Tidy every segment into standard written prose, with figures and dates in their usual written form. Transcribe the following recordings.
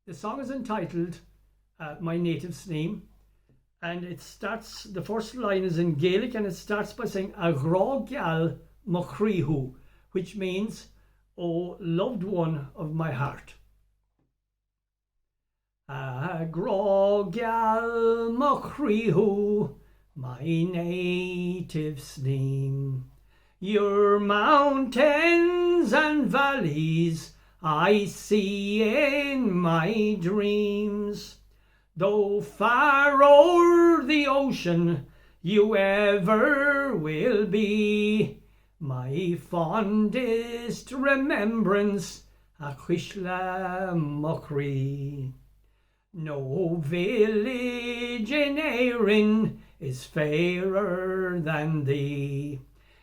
The song is entitled My Native Sneem, and it starts, the first line is in Gaelic, and it starts by saying A grá gal mo chríothú, which means, O loved one of my heart. A grá gal mo chríothú, my native Sneem. Your mountains and valleys I see in my dreams. Though far o'er the ocean you ever will be, my fondest remembrance a Cuishla Muckree. No village in Erin is fairer than thee.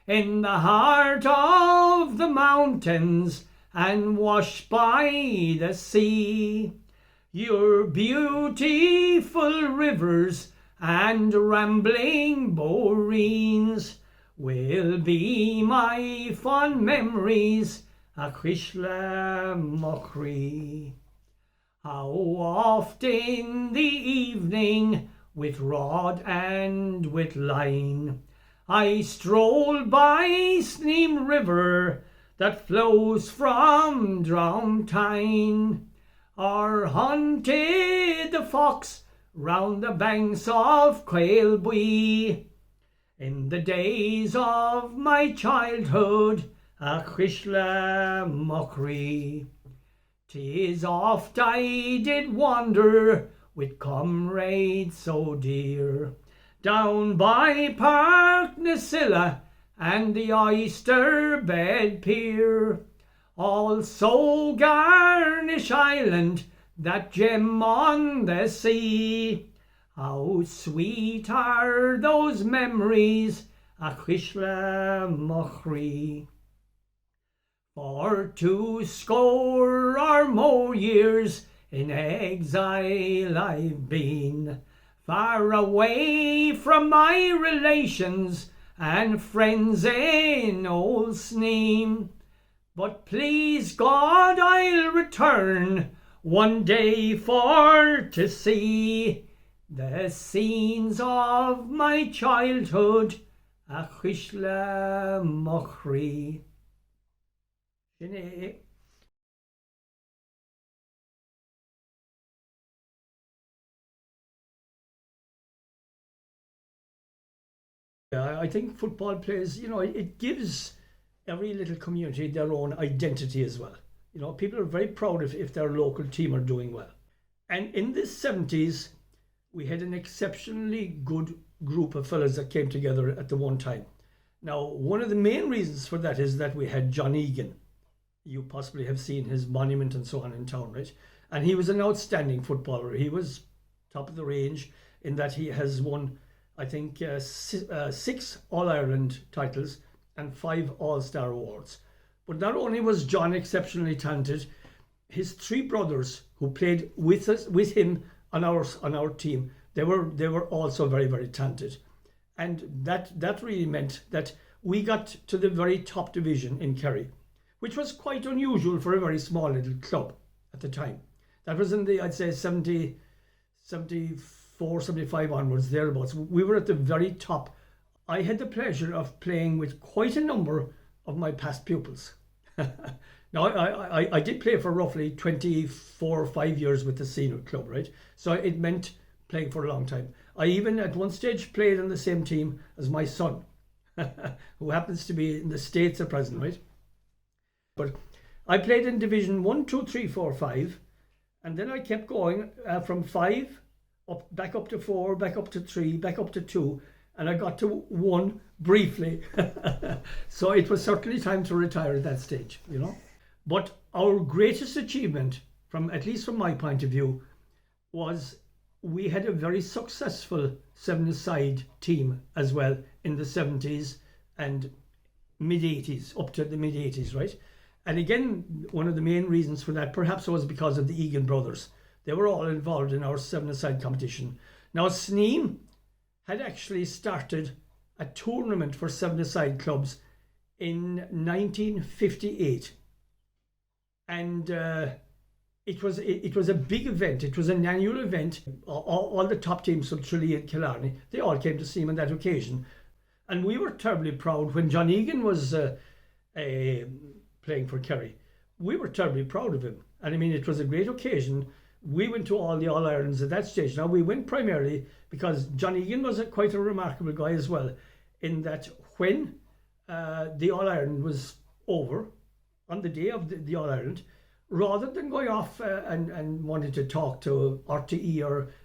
In the heart of the mountains and washed by the sea, your beautiful rivers and rambling boreens will be my fond memories a Cuishla Muckree. How oft in the evening with rod and with line I stroll by Sneem River that flows from Dromtine, or hunted the fox round the banks of Quailbui. In the days of my childhood a Cuishla Muckree. 'Tis oft I did wander with comrades so dear, down by Park Nasilla and the oyster bed pier, also Garnish Island, that gem on the sea. How sweet are those memories a Cuishla Muckree. For 20 or more years in exile I've been, far away from my relations and friends in old Sneem. But please God I'll return one day for to see the scenes of my childhood a Cuishla Muckree. I think football plays, it gives every little community their own identity as well. People are very proud if their local team are doing well. And in the 70s, we had an exceptionally good group of fellas that came together at the one time. Now, one of the main reasons for that is that we had John Egan. You possibly have seen his monument and so on in town, right? And he was an outstanding footballer. He was top of the range in that he has won, I think, 6 All-Ireland titles and 5 All-Star awards. But not only was John exceptionally talented, his 3 brothers who played with him on our team, they were also very, very talented. And that really meant that we got to the very top division in Kerry, which was quite unusual for a very small little club at the time. That was in the, I'd say, 74, 75 onwards, thereabouts. We were at the very top. I had the pleasure of playing with quite a number of my past pupils. Now, I did play for roughly 24 or 5 years with the senior club, right? So it meant playing for a long time. I even at one stage played on the same team as my son, who happens to be in the States at present, right? But I played in Division 1, 2, 3, 4, 5, and then I kept going from 5 back up to 4, back up to 3, back up to 2, and I got to 1 briefly. So it was certainly time to retire at that stage, But our greatest achievement, at least from my point of view, was we had a very successful 7-a-side team as well in the 70s and mid-80s, up to the mid-80s, right? And again, one of the main reasons for that perhaps was because of the Egan brothers. They were all involved in our 7-a-side competition. Now, Sneem had actually started a tournament for 7-a-side clubs in 1958. And it was a big event. It was an annual event. All the top teams from Tralee and Killarney, they all came to see him on that occasion. And we were terribly proud when John Egan was playing for Kerry. We were terribly proud of him. And I mean, it was a great occasion. We went to all the All-Irelands at that stage. Now, we went primarily because John Egan was quite a remarkable guy as well, in that when the All-Ireland was over, on the day of the All-Ireland, rather than going off and wanting to talk to RTE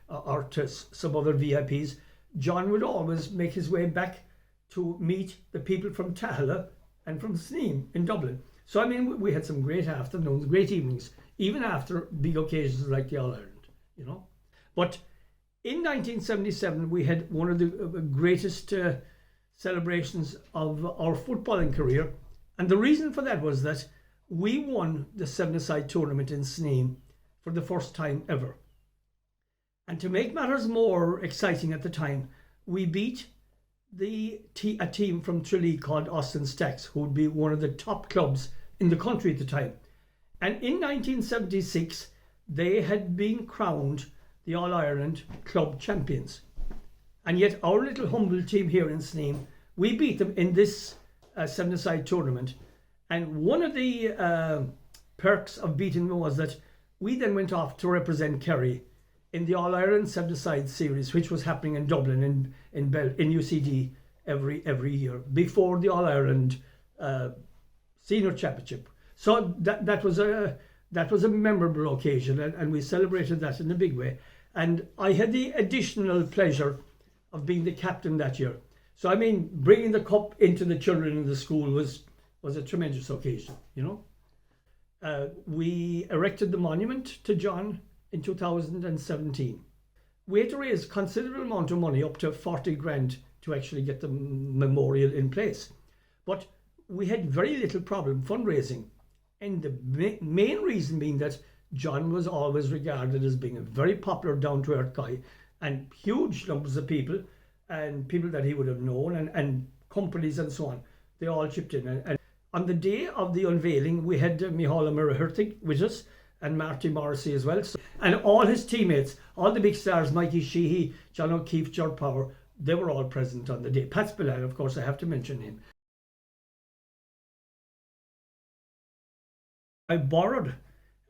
or to some other VIPs, John would always make his way back to meet the people from Tahala and from Sneem in Dublin. So, I mean, we had some great afternoons, great evenings, even after big occasions like the All-Ireland, you know. But in 1977, we had one of the greatest celebrations of our footballing career. And the reason for that was that we won the seven-a-side tournament in Sneem for the first time ever. And to make matters more exciting at the time, we beat a team from Tralee called Austin Stacks, who would be one of the top clubs in the country at the time. And in 1976, they had been crowned the All-Ireland Club Champions. And yet our little humble team here in Sneem, we beat them in this seven-a-side tournament. And one of the perks of beating them was that we then went off to represent Kerry in the All-Ireland seven-a-side series, which was happening in Dublin in UCD every year before the All-Ireland Senior Championship. So that was a memorable occasion, and we celebrated that in a big way. And I had the additional pleasure of being the captain that year. So I mean, bringing the cup into the children in the school was a tremendous occasion, you know. We erected the monument to John in 2017. We had to raise a considerable amount of money, up to 40 grand, to actually get the memorial in place. But we had very little problem fundraising. And the main reason being that John was always regarded as being a very popular, down-to-earth guy, and huge numbers of people, and people that he would have known, and companies and so on, they all chipped in. And on the day of the unveiling, we had Micheál Murahirtig with us, and Marty Morrissey as well. So, and all his teammates, all the big stars, Mikey Sheehy, John O'Keefe, Judd Power, they were all present on the day. Pat Spillane, of course, I have to mention him. I borrowed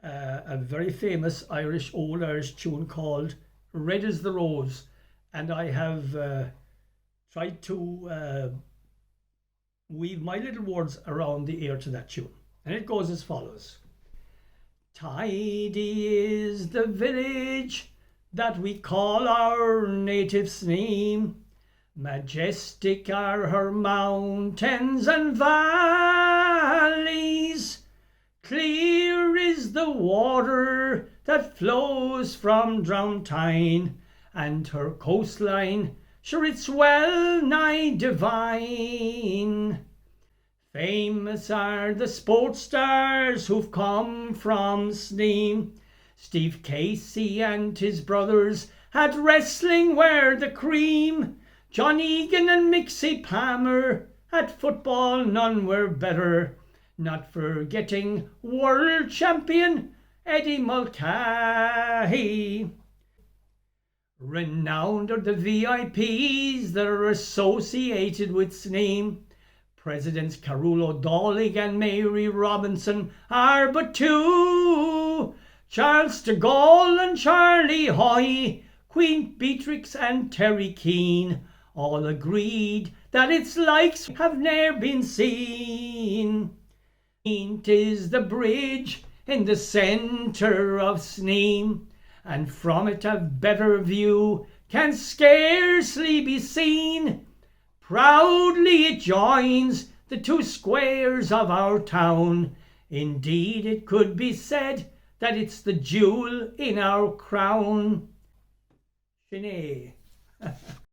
a very famous old Irish tune called Red is the Rose, and I have tried to weave my little words around the air to that tune. And it goes as follows. Tidy is the village that we call our native Sneem. Majestic are her mountains and valleys. Clear is the water that flows from Drowntyne, and her coastline, sure it's well nigh divine. Famous are the sports stars who've come from Sneem. Steve Casey and his brothers at wrestling were the cream. John Egan and Mixie Palmer at football none were better. Not forgetting world champion Eddie Mulcahy. Renowned are the VIPs that are associated with Sneem. Presidents Carol O'Dollig and Mary Robinson are but two. Charles de Gaulle and Charlie Hoy, Queen Beatrix and Terry Keane, all agreed that its likes have ne'er been seen. 'Tis the bridge in the centre of Sneem, and from it a better view can scarcely be seen. Proudly it joins the two squares of our town. Indeed, it could be said that it's the jewel in our crown. Sinead.